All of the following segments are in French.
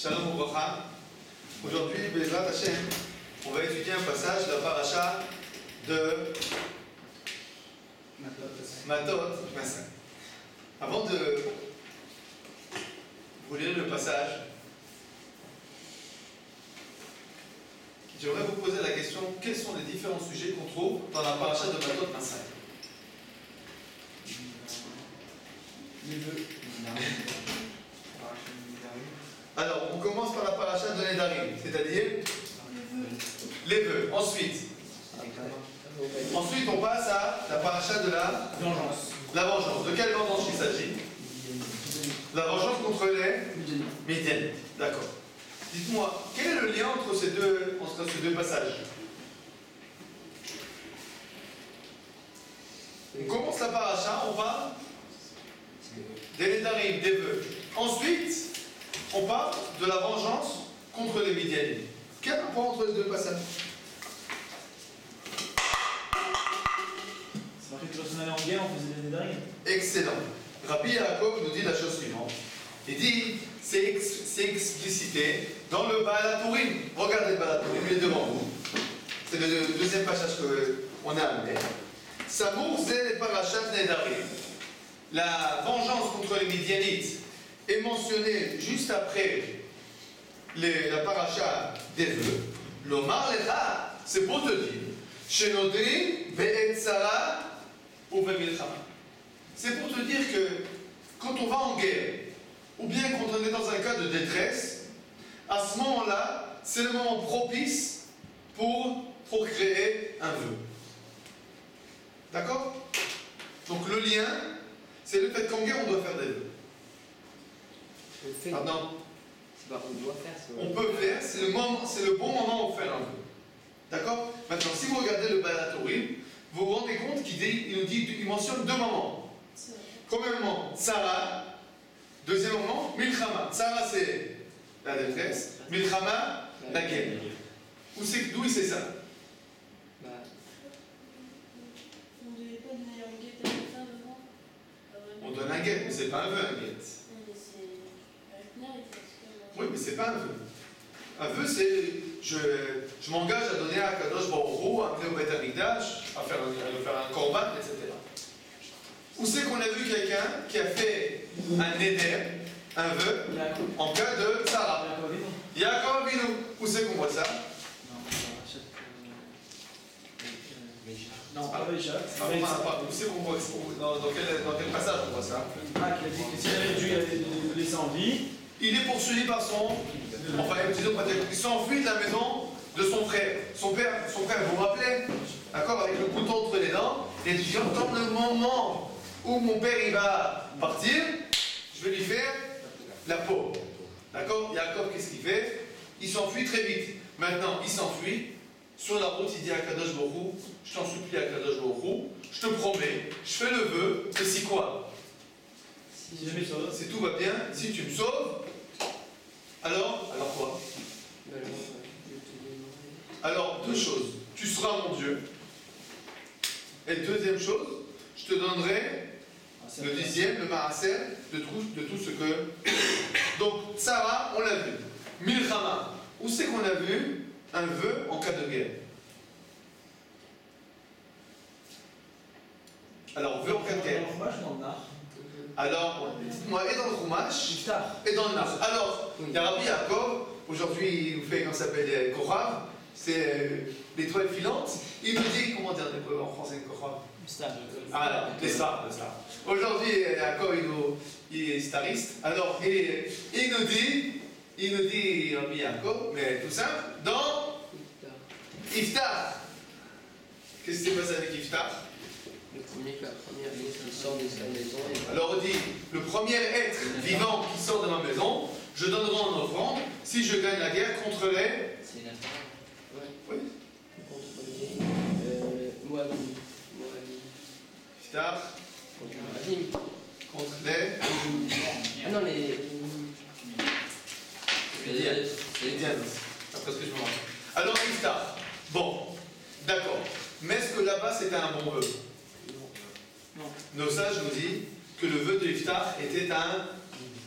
Shalom Obracha. Aujourd'hui, Bezrat Hashem, on va étudier un passage de la paracha de Matot. Avant de vous lire le passage, j'aimerais vous poser la question, quels sont les différents sujets qu'on trouve dans la paracha de Matot Masai? Les vœux. Alors, on commence par la paracha de Nedarim, c'est-à-dire les vœux. Ensuite, on passe à la paracha de la Vengeance. La vengeance. De quelle vengeance il s'agit? La vengeance contre les Midianites. D'accord. Dites-moi, quel est le lien entre ces deux passages? On commence la paracha, on parle des Nedarim, des vœux. Ensuite, on parle de la vengeance contre les Midianites. Quel rapport entre les deux passages? C'est marqué que lorsqu'on allait en guerre, on faisait des Nedarim. Excellent. Rabbi Yaakov nous dit la chose suivante. Il dit, c'est explicité dans le Baal HaPurim. Regardez le Baal HaPurim, il est devant vous. C'est le deuxième passage qu'on a amené. Samour zé les parachat Nedarim. La vengeance contre les Midianites est mentionnée juste après la paracha des vœux. L'Omar Lecha, c'est pour te dire, Shenodri ve'et Sarah ou ve'milchama. C'est pour te dire que quand on va en guerre, ou bien quand on est dans un cas de détresse, à ce moment-là, c'est le moment propice pour créer un vœu. D'accord? Donc le lien, c'est le fait qu'en guerre, on doit faire des vœux. Maintenant, on doit faire. on peut faire, c'est le bon moment pour faire un vœu. D'accord? Maintenant, si vous regardez le Baal HaPurim, vous vous rendez compte il mentionne deux moments. Premièrement, Sarah. Deuxièmement, Milchama. Sarah, c'est la détresse. Milchama, la guerre. D'où il sait ça? On ne devait pas donner un guet à la fin devant. On donne un guet, mais c'est pas un vœu, un guet. Oui, mais c'est pas un vœu. Un vœu, c'est je m'engage à donner à Kadosh Baruch Hu, à amener au Beth Amikdash, à faire un korban, etc. Où c'est qu'on a vu quelqu'un qui a fait un neder, un vœu, en cas de Sarah? Yaakov Avinu. Où c'est qu'on voit ça? Non, pas Béchat. Où c'est qu'on voit ça? Dans quel passage on voit ça? Ah, qui a dit que s'il avait dû le laisser en vie, il est poursuivi par il s'enfuit de la maison de son frère. Son frère, vous vous rappelez? D'accord? Avec le couteau entre les dents. Il a dit, j'entends le moment où mon père il va partir, je vais lui faire la peau. D'accord? Yaakov, qu'est-ce qu'il fait? Il s'enfuit très vite. Maintenant, il s'enfuit. Sur la route, il dit à Kadosh Baruch Hu, je t'en supplie à Kadosh Baruch Hu, je te promets, je fais le vœu, que si quoi? Si tout va bien, si tu me sauves, alors quoi? Alors, deux choses. Tu seras mon Dieu. Et deuxième chose, je te donnerai le dixième, le maaser, de tout ce que... Donc, Sarah, on l'a vu. Milchama, où c'est qu'on a vu un vœu en cas de guerre? Alors, vœu en cas de guerre. Alors, dites-moi, et dans le Chumash, et dans le Nar. Alors, il y a Rabbi Yaakov, aujourd'hui il nous fait, comment ça s'appelle, Korav, c'est l'étoile filante. Il nous dit, comment dire en français Korav? Ah, les stars. Aujourd'hui, Yaakov, il est stariste. Alors, il nous dit, Rabbi Yaakov, mais tout simple, dans Iftar. Qu'est-ce qui s'est passé avec Iftar? Le premier, la première qui sort de sa maison. Alors on dit, le premier être vivant qui sort de ma maison, je donnerai en offrande si je gagne la guerre contre les... C'est la fin. Oui. Contre les... Moabim. Iftar. Contre les... Ah non, les... Les Dianes. Après ce que je me rappelle. Alors Iftar. Bon, d'accord. Mais est-ce que là-bas c'était un bon vœu? Nos sages nous disent que le vœu de l'Iftar était un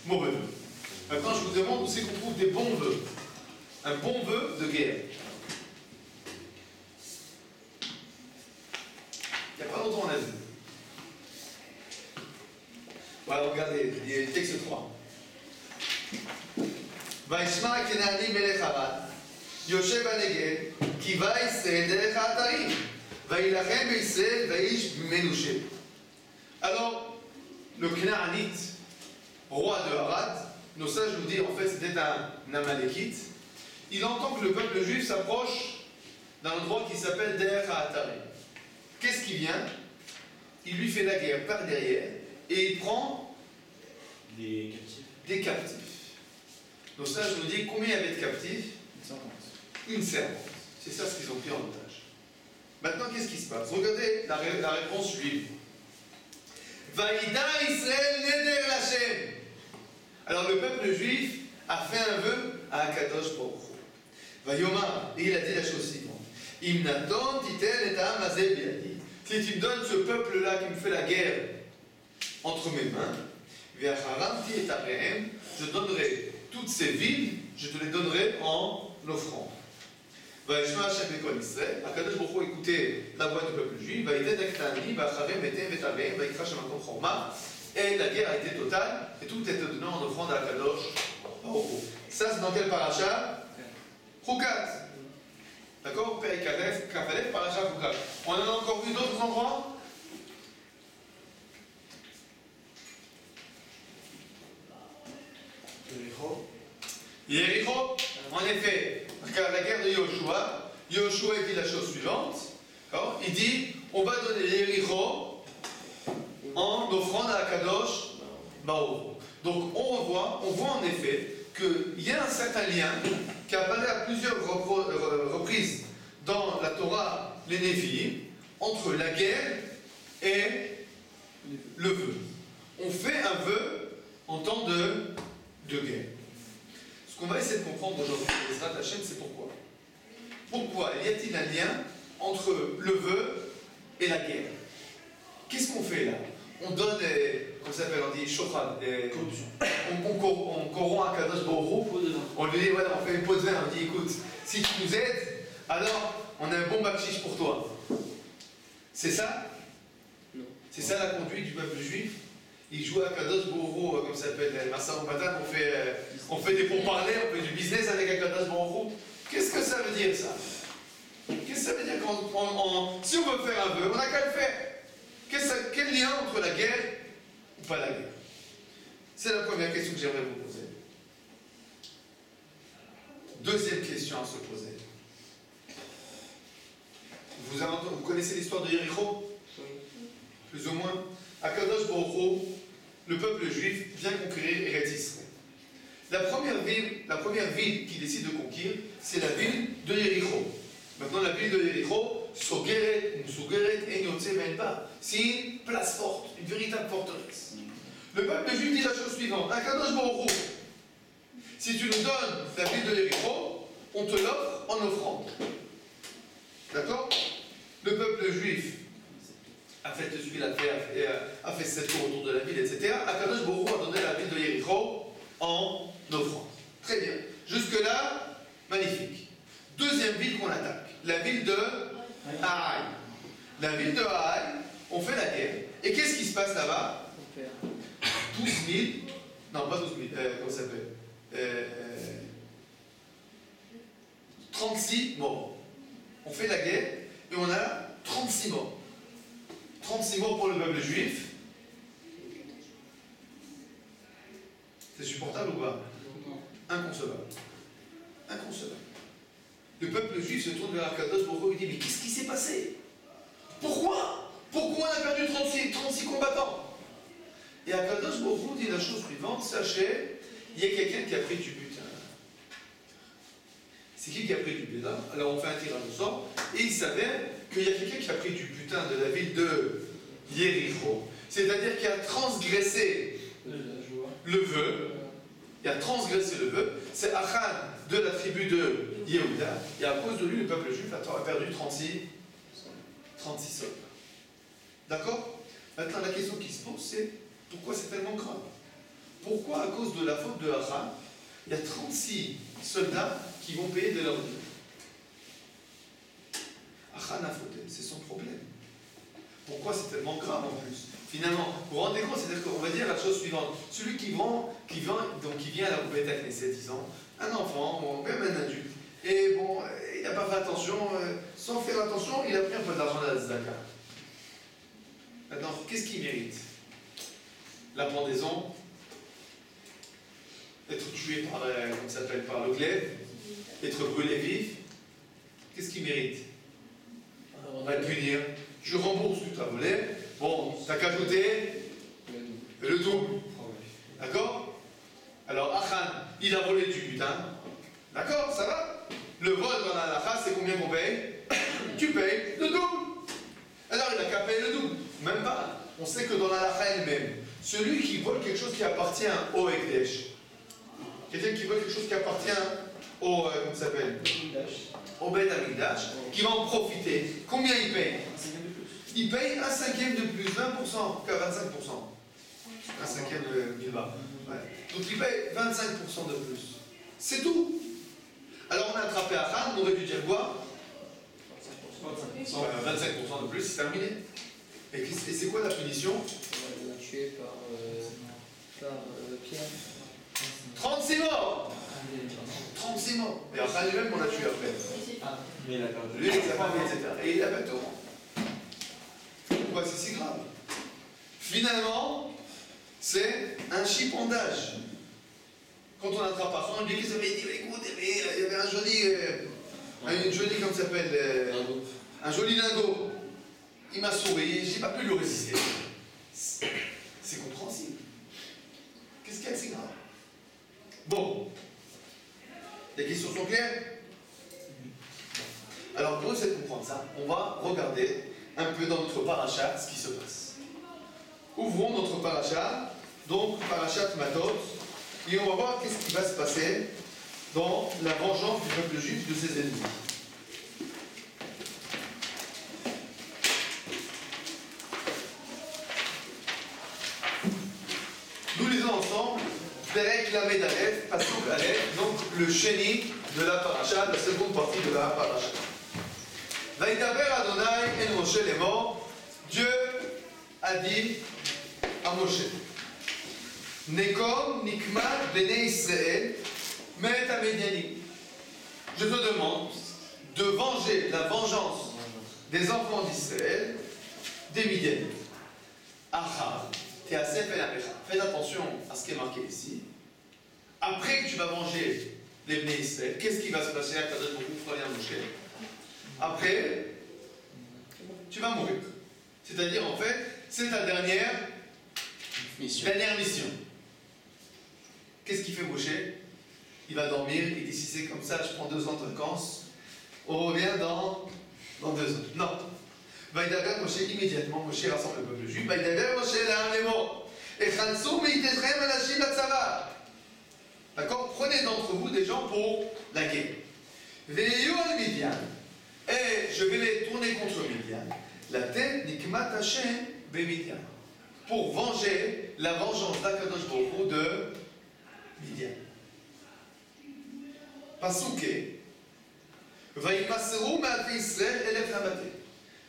mauvais vœu. Maintenant, je vous demande où c'est qu'on trouve des bons vœux. Un bon vœu de guerre. Il n'y a pas longtemps, on a vu. Voilà, regardez, il texte 3. וישמע הכנעני מלך ערד, יושב בנגב, קיווה ישראל דרך האתרים, וילחם בישראל ואיש מנושה. Alors, le Canaanite, roi de Harad, nos sages nous disent en fait c'était un Amalekite, il entend que le peuple juif s'approche d'un endroit qui s'appelle Der HaAtarim. Qu'est-ce qui vient? Il lui fait la guerre par derrière et il prend Des captifs. des captifs. Nos sages nous disent combien il y avait de captifs? Une servante. C'est ça ce qu'ils ont pris en otage. Maintenant, qu'est-ce qui se passe? Regardez la réponse suivante. Vaïda Israël neder l'Hachem. Alors le peuple juif a fait un vœu à Akadosh Baruch Hu. Vayoma, et il a dit la chose suivante. Imnaton titen et ta'am hazeh biadi. Si tu me donnes ce peuple-là qui me fait la guerre entre mes mains, ve'acharamti et ta'rehem, je donnerai toutes ces villes, je te les donnerai en offrande. וישמע השם בקול ישראל, הקדוש ברוך הוא écoutait la voix du peuple juif, ויתן הכנעני ואחריהם ותן ותעריהם ויקרא שם מקום חורמה, et la guerre a été totale, et tout était donné en offrande à Akadosh Baruch Hu. Ça c'est dans quel paracha? Chukat. D'accord? Perek Aleph, Kaf Aleph, paracha Chukat. On en a encore vu d'autres endroits? Yéricho, en effet, car la guerre de Yoshua, Yoshua dit la chose suivante, il dit, on va donner Yéricho en offrande à Akadosh Baruch. Donc on voit en effet qu'il y a un certain lien qui apparaît à plusieurs reprises dans la Torah, les Néphim, entre la guerre et le vœu. On fait un vœu en temps de guerre. Ce qu'on va essayer de comprendre aujourd'hui, Ezrat Hashem, c'est pourquoi. Pourquoi y a-t-il un lien entre le vœu et la guerre? Qu'est-ce qu'on fait là? On donne, comment ça s'appelle, on dit shochan, on corrompt un Kadosh Baruch Hu, on lui dit, voilà, on fait une peau de vin, on dit, écoute, si tu nous aides, alors on a un bon bakchish pour toi. C'est ça? Non. C'est ça la conduite du peuple juif? Il joue à Kadosh Baruch Hu, comme ça s'appelle, Massa Patate, on fait des pourparlers, on fait du business avec un Kadosh Baruch Hu. Qu'est-ce que ça veut dire ça? Qu'est-ce que ça veut dire si on veut faire un vœu, on n'a qu'à le faire? Quel lien entre la guerre ou pas la guerre? C'est la première question que j'aimerais vous poser. Deuxième question à se poser. Vous connaissez l'histoire de Yéricho? Oui. Plus ou moins. À Kadosh Baruch Hu, le peuple juif vient conquérir Eretz Israël. La première ville qu'il décide de conquérir, c'est la ville de Yéricho. Maintenant, la ville de Yéricho, Sogeret, Enyotse, Venba, c'est une place forte, une véritable forteresse. Le peuple juif dit la chose suivante: Akadosh Baruch Hu, si tu nous donnes la ville de Yéricho, on te l'offre en offrande. D'accord? Le peuple juif a fait ce qu'il a fait, a fait 7 tours autour de la ville, etc. Akadosh Baruch Hu a donné la ville de Yéricho en offrande. Très bien. Jusque-là, magnifique. Deuxième ville qu'on attaque, la ville de Haï. La ville de Haï, on fait la guerre. Et qu'est-ce qui se passe là-bas? 12 000, non pas 12 000, comment ça s'appelle 36 morts. On fait la guerre et on a 36 morts. 36 morts pour le peuple juif. C'est supportable ou pas? Inconcevable. Inconcevable. Le peuple juif se tourne vers Akadosh Baruch Hu et dit: mais qu'est-ce qui s'est passé? Pourquoi on a perdu 36 combattants? Et Akadosh Baruch Hu dit la chose suivante: sachez, il y a quelqu'un qui a pris du butin. C'est qui a pris du butin? Alors on fait un tirage au sort et il s'avère qu'il y a quelqu'un qui a pris du butin de la ville de Yéricho, c'est-à-dire qui a transgressé le vœu. Il a transgressé le vœu. C'est Achan de la tribu de Yehuda. Et à cause de lui, le peuple juif a perdu 36 soldats. D'accord? Maintenant, la question qui se pose, c'est pourquoi c'est tellement grave? Pourquoi, à cause de la faute de Achan, il y a 36 soldats qui vont payer de leur vie. C'est son problème. Pourquoi c'est tellement grave en plus? Finalement, vous vous rendez compte, c'est-à-dire qu'on va dire la chose suivante. Celui qui vient à la Beit Knesset, disons, un enfant, ou même un adulte, et bon, il n'a pas fait attention, sans faire attention, il a pris un peu d'argent à la Tzedaka. Maintenant, qu'est-ce qu'il mérite? La pendaison, être tué par, comment ça s'appelle, par le glaive, être brûlé vif. Qu'est-ce qu'il mérite? On va le punir. Je rembourse ce que tu as volé. Bon, t'as qu'ajouter le double. D'accord? Alors, Achan, il a volé du butin. D'accord, ça va? Le vol dans la halakha, c'est combien qu'on paye? Tu payes le double. Alors, il n'a qu'à payer le double. Même pas. On sait que dans la halakha elle-même, celui qui vole quelque chose qui appartient au Ekdesh, quelqu'un qui vole quelque chose qui appartient au, comment ça s'appelle? Au Beit Hamikdash, qui va en profiter. Combien il paye? Il paye un cinquième de plus, 20%, qu'à 25%. Un cinquième de 1000 bas. Ouais. Donc il paye 25% de plus. C'est tout. Alors on a attrapé Achan, on aurait dû dire quoi? 25% de plus, c'est terminé. Et c'est quoi la punition? On l'a tué par Pierre. 36 morts. 36 morts. Et Achan lui-même, on l'a tué après. Mais il a perdu. Lui, sa famille, etc. Et il a fait tout. Pourquoi c'est si grave? Finalement, c'est un chipondage. Quand on attrape Achan, on lui dit qu'il s'avait dit, écoute, il y avait une jolie, comme ça s'appelle, un joli lingot. Il m'a souri, j'ai pas pu lui résister. C'est compréhensible. Qu'est-ce qu'il y a de si grave? Bon. Les questions sont claires? Alors pour essayer de comprendre ça, on va regarder un peu dans notre paracha ce qui se passe. Ouvrons notre paracha, donc parachat Matot, et on va voir qu'est-ce qui va se passer dans la vengeance du peuple juif de ses ennemis. Nous lisons ensemble Perek Lamed Aleph, Pasuk Aleph, donc le chéni de la paracha, la seconde partie de la paracha. Vaïdaber Adonai en Moshe lemor, Dieu a dit à Moshe, Nekom nikmat bene Israël, met à Médianim. Je te demande de venger la vengeance des enfants d'Israël des Midianites. Achar, fais attention à ce qui est marqué ici. Après que tu vas venger les Bnei Israël, qu'est-ce qui va se passer à Kadosh Baruch Hu, frère Moshe? Après, tu vas mourir. C'est-à-dire, en fait, c'est ta dernière mission. Qu'est-ce qu'il fait Moshe? Il va dormir, il dit si c'est comme ça, je prends 2 ans de vacances, on revient dans 2 ans. Non. Vaïdaber Moshe, immédiatement, Moshe rassemble le peuple juif. Vaïdaber Moshe, l'âme les mots. Et Khansou, meitechem anashim latzava. D'accord? Prenez d'entre vous des gens pour la guerre. Veillou al Midian. Et je vais les tourner contre Midian. La tête nikmat Hashem be Midian. Pour venger la vengeance d'Akadosh Baruch Hu de Midian. Pasouké. Vaïmaserou ma'afi Israël elef lamate.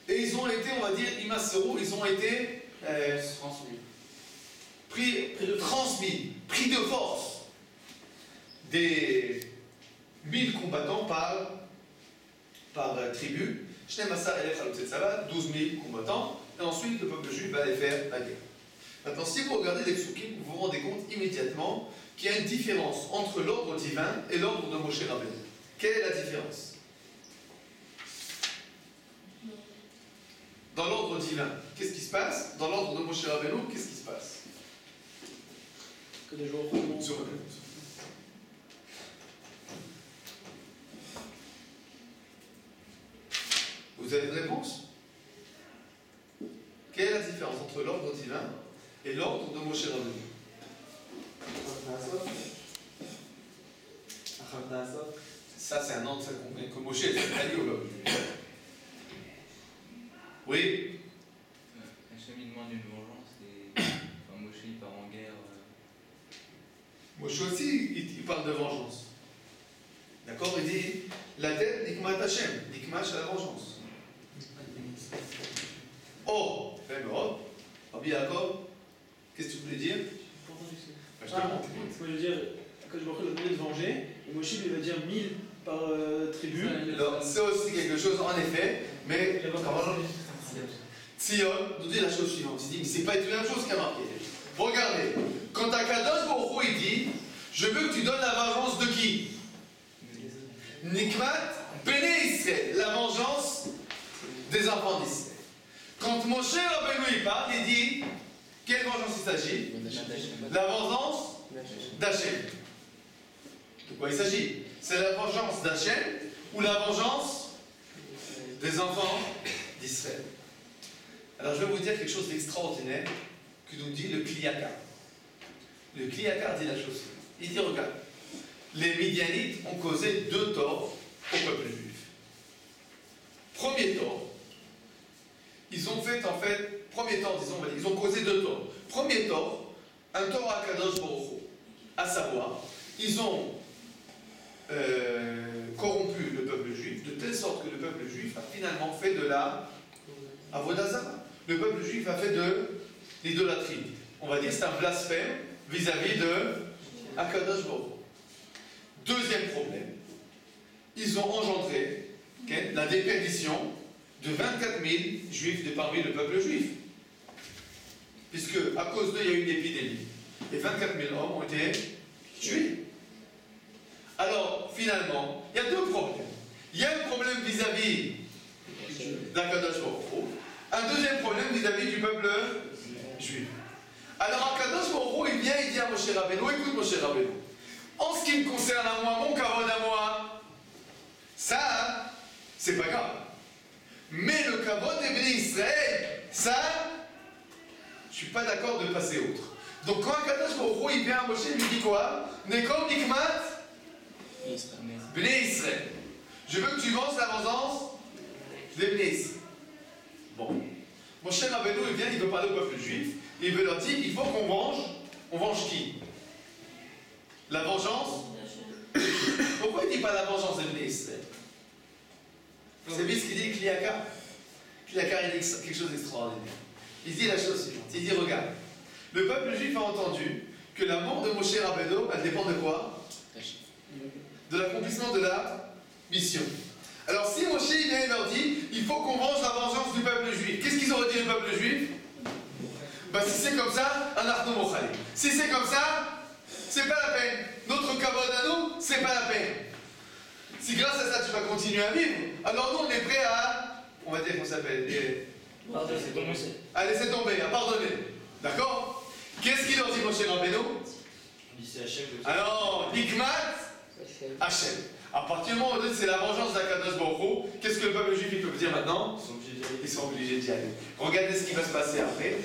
Et ils ont été, on va dire, imaserou, ils ont été transmis, pris de force des 1000 combattants par tribu. 12 000 combattants, et ensuite le peuple juif va aller faire la guerre. Maintenant, si vous regardez les psukim, vous vous rendez compte immédiatement qu'il y a une différence entre l'ordre divin et l'ordre de Moshe Rabbeinu. Quelle est la différence? Dans l'ordre divin, qu'est-ce qui se passe? Dans l'ordre de Moshe Rabbeinu, qu'est-ce qui se passe? Que des jours remontent. Vous avez une réponse? Quelle est la différence entre l'ordre divin et l'ordre de Moshe Rabbeinu? Ça, c'est un ordre que Moshe est allé au peuple. Oui? Hachem il demande une vengeance et enfin, Moshe il part en guerre. Moshe Moshe aussi, il parle de vengeance. D'accord? Il dit la tête, Nikmat Hashem. Nikmat, c'est la vengeance. Oh, Rabbi Yaakov, qu'est-ce que tu voulais dire? Je te montre. Moi je veux dire, quand je me rappelle de venger, et Moshe il va dire 1000 par tribu. Alors, c'est aussi quelque chose, en effet, mais Tzion nous dit la chose suivante. Il dit, mais c'est pas du tout la même chose qu'il a marqué. Regardez, quand Akadosh Baruch Hu, il dit, je veux que tu donnes la vengeance de qui? Nikmat Béné Israël, la vengeance des enfants d'Israël. Quand Moshe Rabbeinu il parle, il dit, quelle vengeance il s'agit? La vengeance d'Hachem. De quoi il s'agit? C'est la vengeance d'Hachem ou la vengeance des enfants d'Israël? Alors je vais vous dire quelque chose d'extraordinaire que nous dit le Kliyakar. Le Kliyakar dit la chose suivante. Il dit, regarde, les Midianites ont causé 2 torts au peuple juif. Premier tort, ils ont fait en fait, premier tort, disons, ils ont causé 2 torts. Premier tort, un tort à Kadosh Baruch Hu, à savoir, ils ont corrompu le peuple juif, de telle sorte que le peuple juif a finalement fait de la Avodah Zarah. Le peuple juif a fait de l'idolâtrie. On va dire que c'est un blasphème vis-à-vis de Akadosh Baruch Hu. Deuxième problème, ils ont engendré la déperdition de 24 000 juifs de parmi le peuple juif. Puisque, à cause d'eux, il y a eu une épidémie. Et 24 000 hommes ont été tués. Alors, finalement, il y a 2 problèmes. Il y a un problème vis-à-vis d'Akadosh Baruch Hu, un deuxième problème vis-à-vis du peuple juif. Alors, Akadosh Baruch Hu, il vient, il dit à Moshe Rabbeinu, écoute Moshe Rabbeinu, en ce qui me concerne à moi, mon kavod à moi, ça, c'est pas grave. Mais le kavod des bénis Israël, ça, je suis pas d'accord de passer outre. Donc quand Akadosh Baruch Hu, il vient à Moshe, il lui dit quoi? Nekom Nikmat Béné Israël. Je veux que tu venges la vengeance des bénis Israël. Bon. Moshe Rabbeinu, il vient, il veut parler au peuple juif, et il veut leur dire, il faut qu'on venge. On venge qui? La vengeance? Pourquoi il ne dit pas la vengeance des bénis Israël? Vous savez ce qu'il dit, Kliyakar? Kliyakar, il dit quelque chose d'extraordinaire. Il dit la chose suivante. Il dit, regarde, le peuple juif a entendu que la mort de Moshe Rabbeinu, elle dépend de quoi? De l'accomplissement de la mission. Alors si Moshe vient et leur dit, il faut qu'on venge la vengeance du peuple juif, qu'est-ce qu'ils auraient dit le peuple juif? Bah si c'est comme ça, un arno mochali. Si c'est comme ça, c'est pas la peine. Notre kavod à nous, c'est pas la peine. Si grâce à ça tu vas continuer à vivre, alors nous on est prêts à, on va dire qu'on s'appelle, à laisser tomber, à pardonner. D'accord? Qu'est-ce qu'il leur dit Moshe Rabbeinu? Alors, Nikmat Hachem. À partir du moment où c'est la vengeance d'Akadosh Baruch Hu, qu'est-ce que le peuple juif peut dire maintenant? Ils sont obligés d'y aller. Regardez ce qui va se passer après.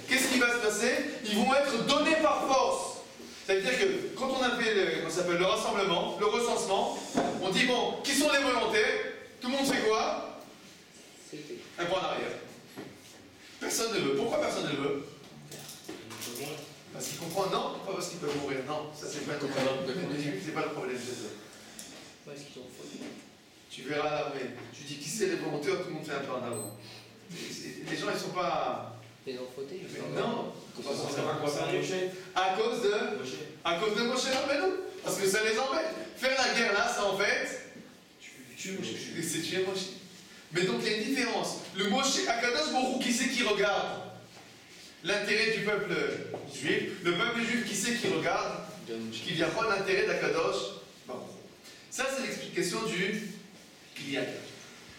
Qu'est-ce qui va se passer? Ils vont être donnés par force. C'est-à-dire que quand on a fait le rassemblement, le recensement, on dit bon, qui sont les volontaires? Tout le monde sait quoi? Un point en arrière. Personne ne veut. Pourquoi personne ne veut? Parce qu'ils comprennent, non? Pas parce qu'ils peuvent mourir, non. Ça, c'est pas le problème. C'est pas le problème chez eux. Tu verras l'armée. Tu dis qui c'est les volontaires, tout le monde fait un peu en avant. Les gens, ils sont pas. Les non-fautés? Non. À cause de Moshe Rabbeinu. Parce que ça les embête. Faire la guerre là, ça en fait. C'est tuer Moshe. Mais donc il y a une différence. Le Moshe, Akadosh Baruch Hu, qui c'est qui regarde l'intérêt du peuple juif? Le peuple juif, qui c'est qui regarde? Qui vient prendre l'intérêt d'Akadosh Baruch Hu. Ça, c'est l'explication du Kliyakar.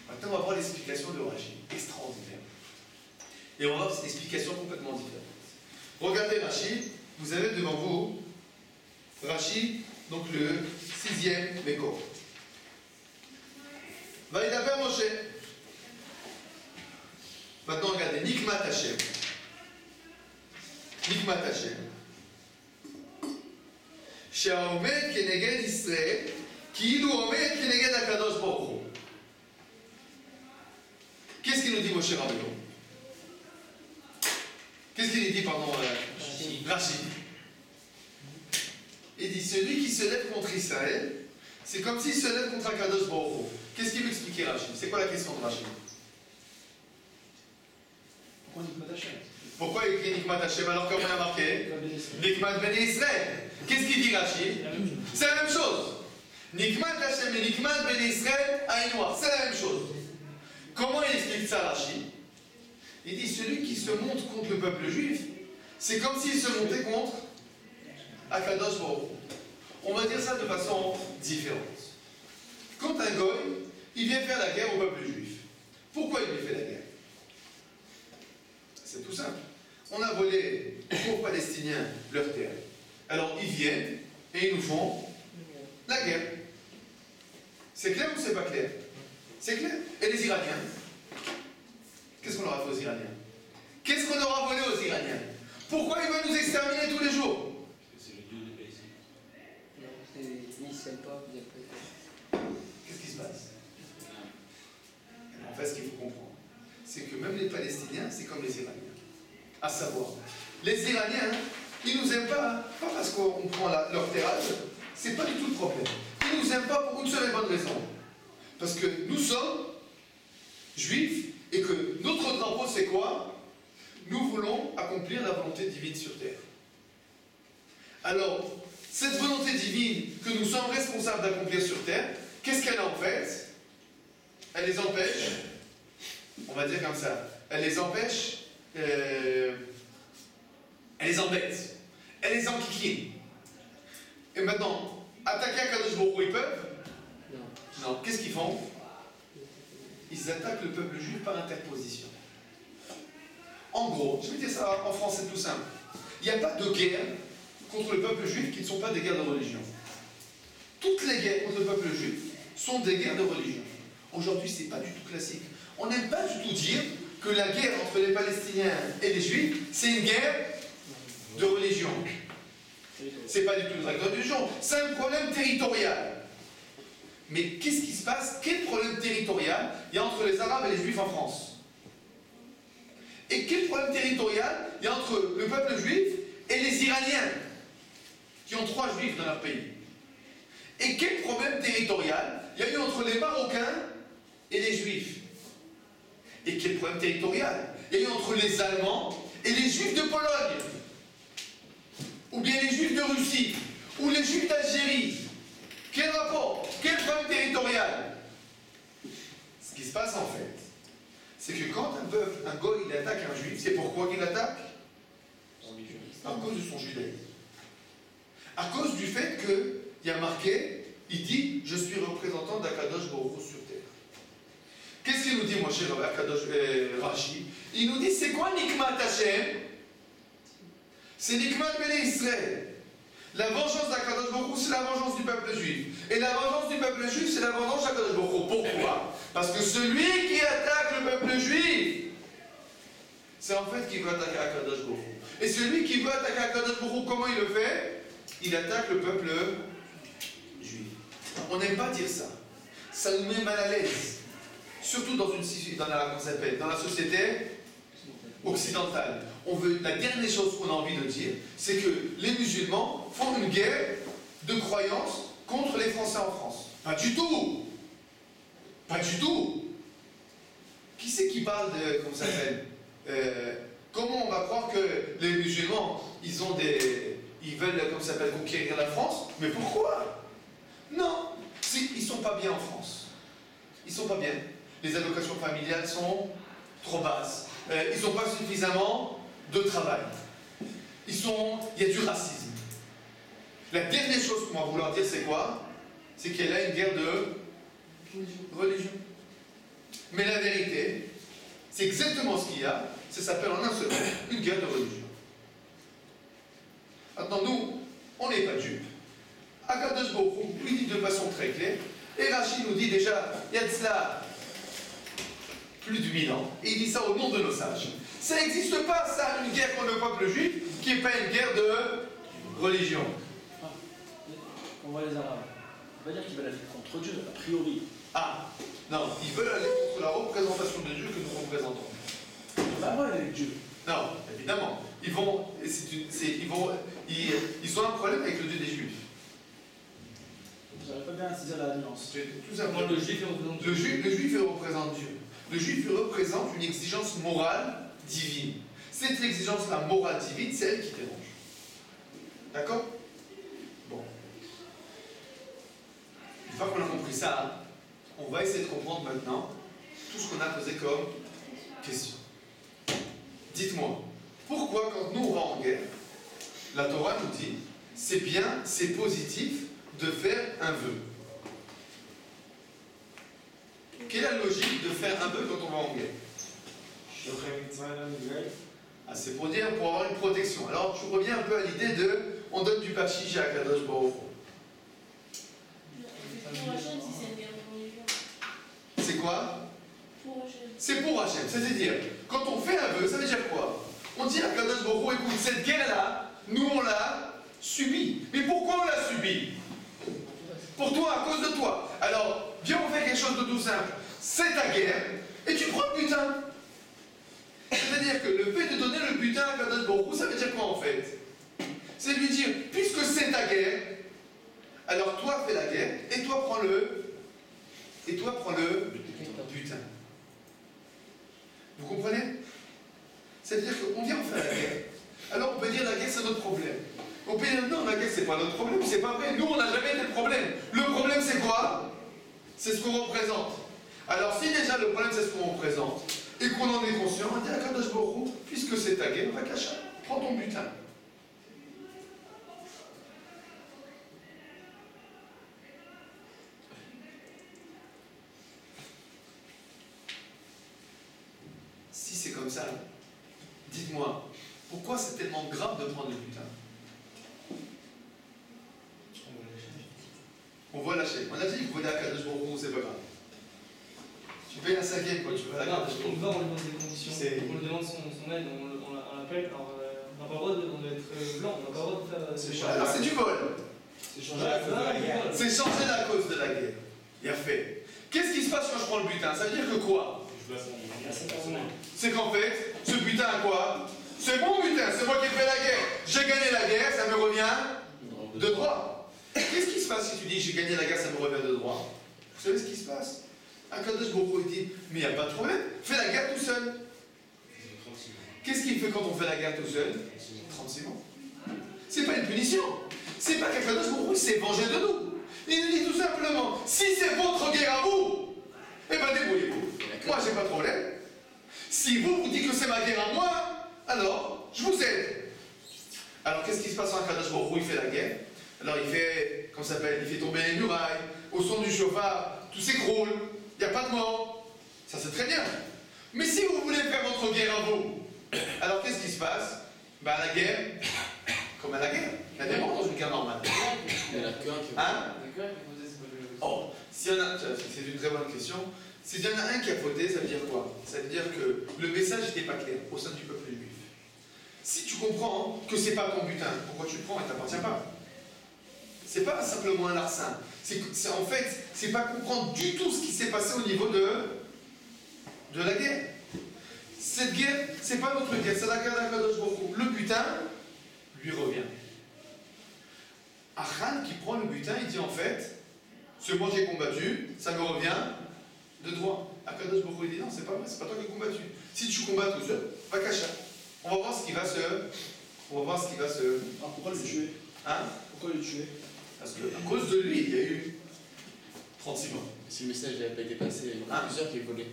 Maintenant, on va voir l'explication de Rashi. Extraordinaire. Et on va voir cette explication complètement différente. Regardez Rashi. Vous avez devant vous Rashi, donc le 6e Mekor. Vaïdaber Moshe. Maintenant, regardez, Nikmat Hashem. Nikmat Hashem. שהעומד כנגד ישראל, כאילו עומד כנגד הקדוש ברוך הוא. Qu'est-ce qu'il nous dit Moshe Rabbeinu? Qu'est-ce qu'il nous dit, pardon, Rashi? Il dit celui qui se lève contre Israël, c'est comme s'il se lève contre Akadosh Baruch Hu. Qu'est-ce qu'il veut expliquer Rachid? C'est quoi la question de Rachid? Pourquoi Nikmat Hashem? Pourquoi il écrit Nikmat Hashem alors qu'on a marqué Nikmat Ben Israël? Qu'est-ce qu'il dit Rachid? C'est la même chose. Nikmat Hashem et Nikmat Ben Israël à noir, c'est la même chose. Comment il explique ça Rachid? Il dit celui qui se monte contre le peuple juif, c'est comme s'il se montait contre Akadosh Baruch Hu. On va dire ça de façon différente. Quand un goy, il vient faire la guerre au peuple juif. Pourquoi il lui fait la guerre? C'est tout simple. On a volé aux Palestiniens leur terre. Alors ils viennent et ils nous font la guerre. C'est clair ou c'est pas clair? C'est clair. Et les Iraniens? Qu'est-ce qu'on leur a fait aux Iraniens? Qu'est-ce qu'on leur a volé aux Iraniens? Pourquoi ils veulent nous exterminer tous les jours? C'est le dieu des pays. Non, c'est ni sympa, ni après. Qu'est-ce qui se passe? En fait, ce qu'il faut comprendre, c'est que même les Palestiniens, c'est comme les Iraniens. À savoir, les Iraniens, ils nous aiment pas parce qu'on prend leur terrasse, c'est pas du tout le problème. Ils nous aiment pas pour une seule et bonne raison. Parce que nous sommes juifs et que notre drapeau, c'est quoi? Nous voulons accomplir la volonté divine sur terre. Alors, cette volonté divine que nous sommes responsables d'accomplir sur terre, qu'est-ce qu'elle en fait? Elle les empêche, on va dire comme ça, elle les empêche, elle les embête, elle les enquiquine. Et maintenant, attaquer Akadosh Baruch Hu, ils peuvent? Non. Non. Qu'est-ce qu'ils font? Ils attaquent le peuple juif par interposition. En gros, je vais dire ça en français tout simple. Il n'y a pas de guerre contre le peuple juif qui ne sont pas des guerres de religion. Toutes les guerres contre le peuple juif sont des guerres de religion. Aujourd'hui, ce n'est pas du tout classique. On n'aime pas du tout dire que la guerre entre les Palestiniens et les Juifs, c'est une guerre de religion. C'est pas du tout une guerre de religion, c'est un problème territorial. Mais qu'est-ce qui se passe? Quel problème territorial il y a entre les Arabes et les Juifs en France? Et quel problème territorial il y a entre le peuple juif et les Iraniens, qui ont 3 Juifs dans leur pays? Et quel problème territorial il y a eu entre les Marocains et les Juifs? Et quel problème territorial il y a eu entre les Allemands et les Juifs de Pologne? Ou bien les Juifs de Russie? Ou les Juifs d'Algérie? Quel rapport? Quel problème territorial? Ce qui se passe en fait, c'est que quand un peuple, un goy, il attaque un juif, c'est pourquoi qu'il attaque? À cause de son judaïsme. À cause du fait qu'il y a marqué, il dit, je suis représentant d'Akadosh Baruch Hu sur terre. Qu'est-ce qu'il nous dit, mon cher Rashi? Il nous dit, c'est quoi Nikmat Hashem? C'est Nikmat Ben Israël. La vengeance d'Akadosh Baruch Hu, c'est la vengeance du peuple juif. Et la vengeance du peuple juif, c'est la vengeance d'Akadosh Baruch Hu. Pourquoi? Parce que celui qui attaque le peuple juif, c'est en fait qui veut attaquer Akadosh Baruch Hu. Et celui qui veut attaquer Akadosh Baruch Hu, comment il le fait? Il attaque le peuple juif. On n'aime pas dire ça. Ça nous met mal à l'aise. Surtout dans la société occidentale. La dernière chose qu'on a envie de dire, c'est que les musulmans font une guerre de croyance contre les Français en France. Pas du tout. Pas du tout. Qui c'est qui parle de... Comment ça s'appelle comment on va croire que les musulmans, ils veulent, comme ça s'appelle, conquérir la France? Mais pourquoi? Non. Ils sont pas bien en France. Ils sont pas bien. Les allocations familiales sont trop basses. Ils n'ont pas suffisamment de travail. Il y a du racisme. La dernière chose qu'on va vouloir dire, c'est quoi? C'est qu'il y a une guerre de religion. Mais la vérité, c'est exactement ce qu'il y a. Ça s'appelle en un seul mot, une guerre de religion. Maintenant, nous, on n'est pas dupes. Akadosh Baruch Hu lui dit de façon très claire, et Rachid nous dit déjà, il y a de cela plus de 1000 ans, et il dit ça au nom de nos sages. Ça n'existe pas, ça, une guerre contre le peuple juif, qui n'est pas une guerre de religion. On voit les Arabes. On va dire qu'ils veulent aller contre Dieu, a priori. Ah, non, ils veulent aller contre la représentation de Dieu que nous représentons. Bah ouais, avec Dieu. Non, évidemment. Ils ont un problème avec le Dieu des Juifs. pas bien saisir la nuance. Tout simplement. Comment le juif représente Le juif représente Dieu. Le juif représente une exigence morale divine. Cette exigence-là, morale divine, c'est elle qui dérange. D'accord? Bon. Une fois qu'on a compris ça, on va essayer de comprendre maintenant tout ce qu'on a posé comme question. Dites-moi, pourquoi quand nous on va en guerre, la Torah nous dit, c'est bien, c'est positif de faire un vœu. Quelle est la logique de faire un vœu quand on va en guerre? Ah, c'est pour dire, pour avoir une protection. Alors, je reviens un peu à l'idée de, on donne du bachich à Kadosh Baruch Hu. Pour Hachem, si c'est une guerre de religion. C'est quoi? Pour Hachem. C'est pour Hachem. C'est-à-dire, quand on fait un vœu, ça veut dire quoi? On dit à Kadosh Baruch Hu, écoute, cette guerre-là, nous on l'a subie. Mais pourquoi on l'a subie? Pour toi, à cause de toi. Alors, viens, on fait quelque chose de tout simple. C'est ta guerre, et tu prends le butin. C'est-à-dire que le fait de donner le butin à Kadosh Baruch Hu, ça veut dire quoi en fait? C'est lui dire, puisque c'est ta guerre, alors toi fais la guerre, et toi prends le butin. Vous comprenez? C'est-à-dire qu'on vient en faire la guerre. Alors on peut dire la guerre c'est notre problème. On peut dire non, la guerre c'est pas notre problème, c'est pas vrai. Nous on n'a jamais été le problème. Le problème c'est quoi? C'est ce qu'on représente. Alors si déjà le problème c'est ce qu'on représente, et qu'on en est conscient, on dit à Kadosh Baruch Hu, puisque c'est ta guerre, Vakasha, prends ton butin. Si c'est comme ça, dites-moi, pourquoi c'est tellement grave de prendre le butin? On va lâcher. On a dit que vous voulez à Kadosh Baruch Hu, c'est pas grave. Tu payes un cinquième quand tu vas à la Kadosh Baruch Hu. On va, on lui donne des conditions. On lui demande son aide, on l'appelle. Alors, on n'a pas le droit d'être blanc, on n'a pas le droit de faire. Alors c'est du vol. C'est changer la cause de la guerre. C'est changer la cause de la guerre. Il a fait. Qu'est-ce qui se passe quand je prends le butin? Ça veut dire que quoi? C'est qu'en fait, ce butin à quoi? C'est mon butin, c'est moi qui ai fait la guerre. J'ai gagné la guerre, ça me revient de droit. Qu'est-ce qui se passe si tu dis j'ai gagné la guerre, ça me revient de droit? Vous savez ce qui se passe? Akadosh Baruch Hu dit, mais il n'y a pas de problème, fais la guerre tout seul. Qu'est-ce qu'il fait quand on fait la guerre tout seul? 36 mois. C'est pas une punition. C'est pas qu'Akadosh Baruch Hu s'est vengé de nous. Il nous dit tout simplement, si c'est votre guerre à vous, eh ben débrouillez-vous. Moi j'ai pas de problème. Si vous dites que c'est ma guerre à moi, alors je vous aide. Alors qu'est-ce qui se passe quand Akadosh Baruch Hu il fait la guerre? Alors il fait, comment ça s'appelle? Il fait tomber les murailles, au son du chauffard, tout s'écroule, il n'y a pas de mort. Ça c'est très bien. Mais si vous voulez faire votre guerre à vous, alors qu'est-ce qui se passe? Ben la guerre, comme à la guerre, il y a des morts dans une guerre normale. Il y en a qu'un qui Hein? Oh, s'il y en a, c'est une très bonne question. S'il y en a un qui a voté, ça veut dire quoi? Ça veut dire que le message n'était pas clair au sein du peuple juif. Si tu comprends que c'est pas ton butin, pourquoi tu le prends et t'appartient pas? C'est pas simplement un larcin. En fait, c'est pas comprendre du tout ce qui s'est passé au niveau de la guerre. Cette guerre, c'est pas notre guerre, c'est la guerre d'Akadosh Baruch Hu. Le butin lui revient. Achan qui prend le butin, il dit en fait, ce moi j'ai combattu, ça me revient de droit. Akadosh Baruch Hu dit non, c'est pas vrai, c'est pas toi qui as combattu. Si tu combats tout seul, pas cacha. On va voir ce qui va se. Ah, pourquoi le tuer? Hein? Pourquoi le tuer? Parce qu'à cause de lui, il y a eu 36 morts. Si le message n'avait pas été passé, il y en a plusieurs qui volaient.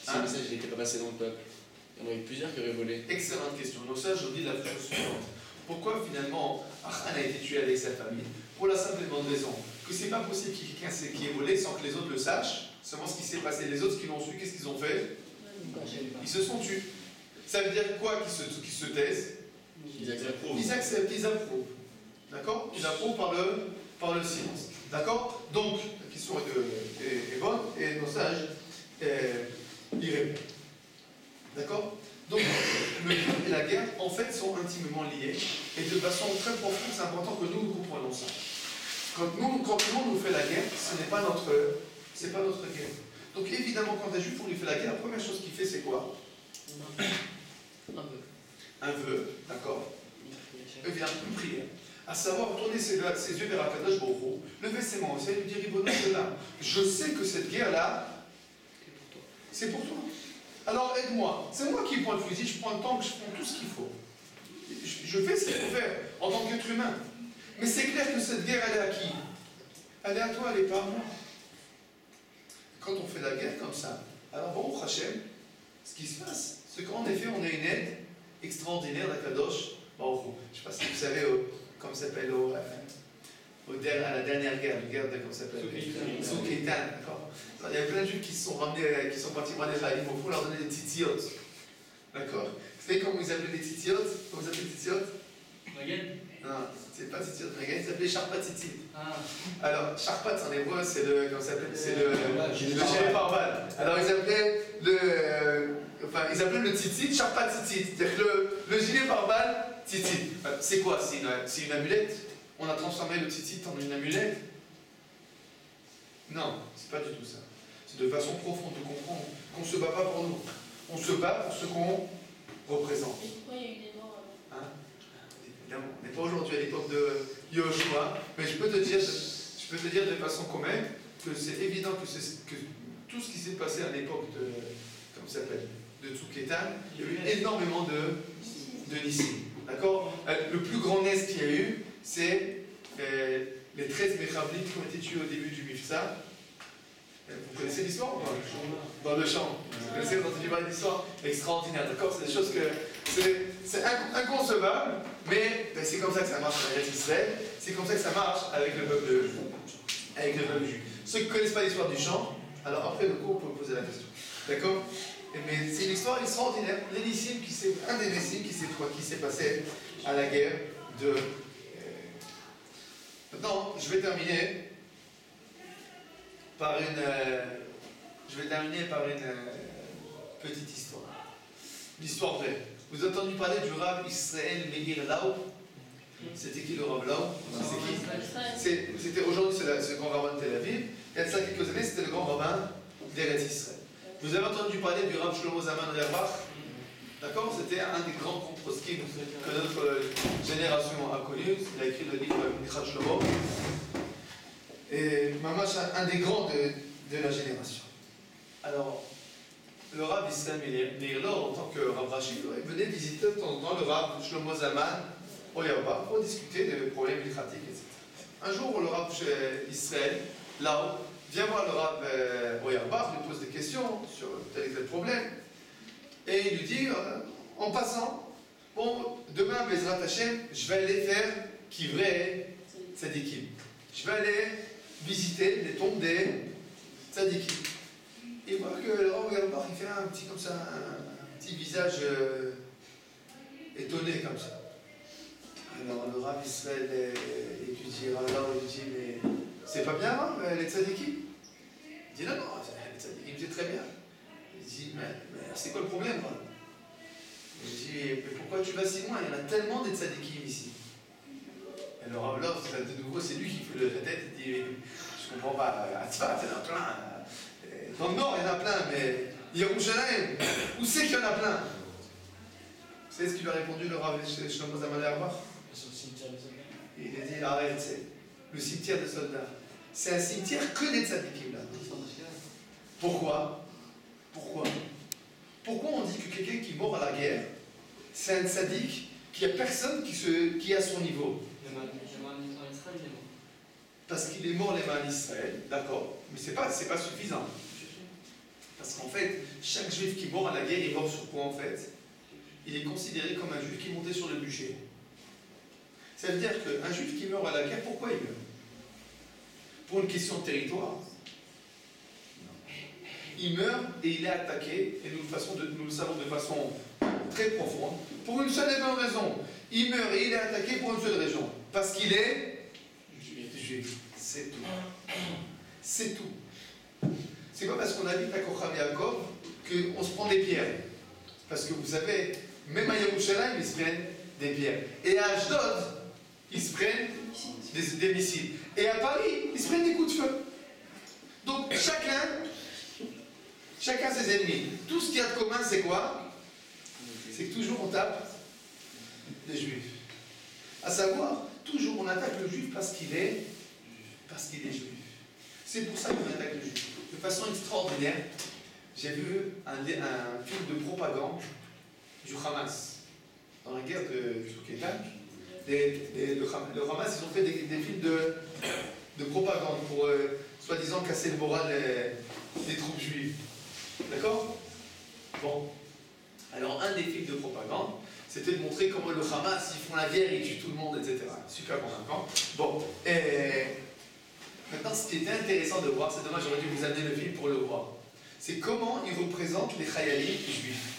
Si le message n'était pas passé dans le peuple, il y en aurait plusieurs qui auraient volé. Excellente question. Donc ça, je vous dis la chose suivante. Pourquoi finalement Achan a été tué avec sa famille? Pour la simple et bonne raison que c'est pas possible qu'il y ait quelqu'un qui ait volé sans que les autres le sachent. Seulement ce qui s'est passé. Les autres qui l'ont su, qu'est-ce qu'ils ont fait? Ils se sont tus. Ça veut dire quoi qu'ils se taisent? Ils acceptent. Ils acceptent, ils approuvent. D'accord? Ils approuvent par le silence. D'accord? Donc, la question est bonne et nos sages y répondent. D'accord? Donc, le vœu et la guerre, en fait, sont intimement liés et de façon très profonde, c'est important que nous comprenions ça. Quand le monde nous fait la guerre, ce n'est pas notre guerre. Donc, évidemment, quand un juif lui fait la guerre, la première chose qu'il fait, c'est quoi? Un vœu, d'accord? Évidemment, une prière. À savoir, tourner ses yeux vers Akadosh Baruch Hu, lever ses mains au ciel. commencer à lui dire, Ribono Shelam, je sais que cette guerre-là, c'est pour toi. Alors aide-moi. C'est moi qui prends le fusil, je prends le tank, je prends tout ce qu'il faut. Je fais ce qu'il faut faire en tant qu'être humain. Mais c'est clair que cette guerre, elle est à qui? Elle est à toi, elle n'est pas à moi. Quand on fait la guerre comme ça, alors bon, Hachem, ce qui se passe, c'est qu'en effet, on a une aide extraordinaire d'Akadosh Baruch Hu. Je ne sais pas si vous savez, comment ça s'appelle, à la dernière guerre, comment ça s'appelle, Soukeitan, d'accord. Il y a plein de juifs qui se sont ramenés, qui sont partis ramener la il faut leur donner des titiot. D'accord. Vous savez comment ils appelaient les titiot? Comment ils appelaient les titiot? Magen? Non, c'est pas titiot Magen, ils s'appelaient Sharpat Tzitzit. Ah. Alors, Sharpat en hébreu, c'est le, comment ça s'appelle, c'est le gilet pare-balles. Alors ils appelaient ils appelaient le tzitzit Sharpat Tzitzit, c'est-à-dire que le gilet pare-balles tzitzit. C'est quoi? C'est une amulette? On a transformé le tzitzit en une amulette? Non, c'est pas du tout ça. C'est de façon profonde de comprendre qu'on ne se bat pas pour nous. On se bat pour ce qu'on représente. Et pourquoi il y a eu des morts alors? Évidemment, on n'est pas aujourd'hui à l'époque de Yoshua, mais je peux te dire de façon commune que c'est évident que tout ce qui s'est passé à l'époque de, comment ça s'appelle, de Tzouketan, il y a eu énormément de Nissim. D'accord? Le plus grand nez qu'il y a eu, c'est les 13 Mechavlim qui ont été tués au début du Mifsa. Vous connaissez l'histoire ou pas? Dans le champ. Vous connaissez, vous avez entendu parler d'histoire extraordinaire, d'accord? C'est des choses que c'est inconcevable, mais c'est comme ça que ça marche avec Israël, c'est comme ça que ça marche avec le peuple juif. Ceux qui ne connaissent pas l'histoire du champ, alors après le cours, on peut poser la question. D'accord? Mais c'est une histoire extraordinaire. Un des Nessim qui s'est passé à la guerre de. Maintenant, je vais terminer par une petite histoire. L'histoire vraie. Vous avez entendu parler du Rav Israël Meir Lau? C'était qui le Rav Lau? C'était aujourd'hui, c'est le grand rabbin de Tel Aviv. Il y a de ça quelques années, c'était le grand rabbin d'Eretz Israël. Vous avez entendu parler du Rav Shlomo Zalman Auerbach? D'accord? C'était un des grands composkim que notre génération a connu. Il a écrit le livre Michal Shlomo. Et Mamash, un des grands de la génération. Alors, le Rav Israël Meir Lau, en tant que Rav Rashi, il venait visiter de temps en temps le Rav Shlomo Zalman Auerbach pour discuter des problèmes ilchatiques, etc. Un jour, le Rav Israël Lau vient voir le Rav Auerbach, lui pose des questions sur tel et tel problème, et il lui dit, en passant, bon, demain, Bezrat Hashem, je vais aller faire Kivrei Tzadikim. Je vais aller visiter les tombes des Tzadikim. Et il voit que le Rav Auerbach, il fait un petit, comme ça, un petit visage étonné, comme ça. Alors le Rav Israël étudie, il dit, mais c'est pas bien, hein, les Tzadikim? Il dit, non, les Tzadikim, c'est très bien. Il dit, mais c'est quoi le problème, Rav? Il dit, mais pourquoi tu vas si loin? Il y en a tellement des Tzadikim ici. Et le Rav Lov, de nouveau, c'est lui qui fait la tête, il dit, je comprends pas, à Tzfat, il y en a plein. Dans le nord, il y en a plein, mais Yerushalayim, où c'est qu'il y en a plein? Vous savez ce qu'il lui a répondu, le Rav Shlomo Zalman Auerbach? Sur le cimetière des soldats. Il a dit, arrête, c'est le cimetière des soldats. C'est un cimetière que des tzadikim là. Pourquoi? Pourquoi on dit que quelqu'un qui est mort à la guerre, c'est un tzadik qui a personne qui est à son niveau? Parce qu'il est mort les mains d'Israël, d'accord, mais c'est pas suffisant. Parce qu'en fait, chaque juif qui est mort à la guerre, il est mort sur quoi en fait? Il est considéré comme un juif qui est monté sur le bûcher. Ça veut dire qu'un juif qui meurt à la guerre, pourquoi il meurt? Pour une question de territoire? Non. Il meurt et il est attaqué, et nous le savons de façon très profonde, pour une seule et bonne raison. Il meurt et il est attaqué pour une seule raison. Parce qu'il est juif. C'est tout. C'est tout. C'est pas parce qu'on habite à Kocham Yaakov qu'on se prend des pierres. Parce que vous savez, même à Yerushalayim, ils se prennent des pierres. Et à Ashdod, ils se prennent des missiles. Et à Paris, ils se prennent des coups de feu. Donc chacun ses ennemis. Tout ce qu'il y a de commun, c'est quoi? C'est que toujours on tape les juifs. À savoir, toujours on attaque le juif parce qu'il est juif. C'est pour ça qu'on attaque le juif. De façon extraordinaire, j'ai vu un film de propagande du Hamas. Dans la guerre du Soukétan, le Hamas, ils ont fait des films de propagande pour, soi-disant, casser le moral des troupes juives. D'accord? Bon. Alors, un des films de propagande, c'était de montrer comment le Hamas, ils font la guerre, ils tuent tout le monde, etc. Super convaincant. Bon. Maintenant, ce qui était intéressant de voir, c'est dommage, j'aurais dû vous amener le film pour le voir. C'est comment ils représentent les Chayalim juifs.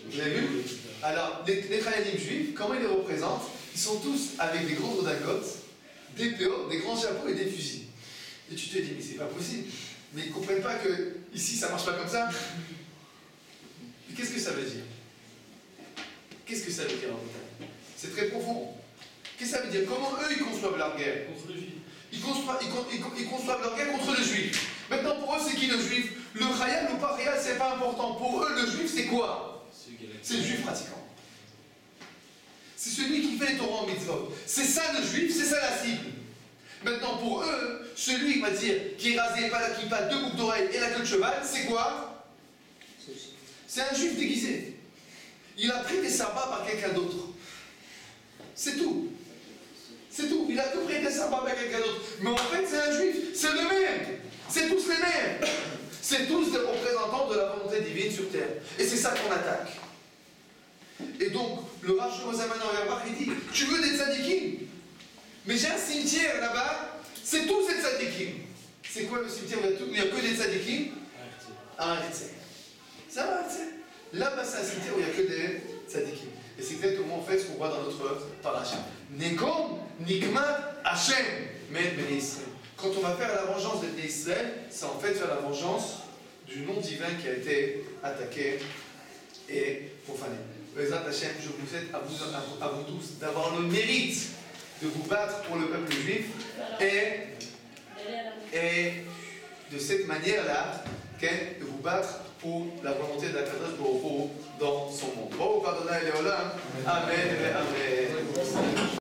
Vous avez vu? Alors, les Chayalim juifs, comment ils les représentent? Ils sont tous avec des grandes redingotes, des PO, des grands chapeaux et des fusils. Et tu te dis, mais c'est pas possible. Mais ils ne comprennent pas que ici ça marche pas comme ça. Mais qu'est-ce que ça veut dire? Qu'est-ce que ça veut dire en fait? C'est très profond. Qu'est-ce que ça veut dire? Comment eux ils conçoivent leur guerre? Contre le juif. Ils conçoivent leur guerre contre le juif. Maintenant pour eux c'est qui le juif? Le Khayal ou pas Khayal c'est pas important. Pour eux le juif c'est quoi? C'est le juif pratiquant. C'est celui qui fait les Torah en mitzvot. C'est ça le juif, c'est ça la cible. Maintenant pour eux, celui on va dire, qui est rasé, pas la kippa, 2 boucles d'oreilles et la queue de cheval, c'est quoi? C'est un juif déguisé. Il a pris des sabbats par quelqu'un d'autre. C'est tout. C'est tout. Il a tout pris des sabbats par quelqu'un d'autre. Mais en fait, c'est un juif. C'est le même. C'est tous les mêmes. C'est tous des représentants de la volonté divine sur terre. Et c'est ça qu'on attaque. Et donc, le Rav Shlomo Zalman Auerbach, il dit, tu veux des tzadikim? Mais j'ai un cimetière là-bas, c'est tous ces tzadikim. C'est quoi le cimetière où il n'y a que des tzadikim? À Herzl. Ça va, Herzl? Là-bas, c'est un cimetière où il n'y a que des tzadikim. Et c'est exactement en fait ce qu'on voit dans notre paracha. Nekom, Nikmat, Hashem, Med Ben Israël. Quand on va faire la vengeance des Israël, c'est en fait faire la vengeance du nom divin qui a été attaqué et profané. Bezrat Hashem, je vous souhaite à vous tous d'avoir le mérite de vous battre pour le peuple juif et de cette manière-là, de vous battre pour la volonté d'Akadosh Baruch Hu dans son monde. Bon, pardonnez les Olam. Amen et Amen.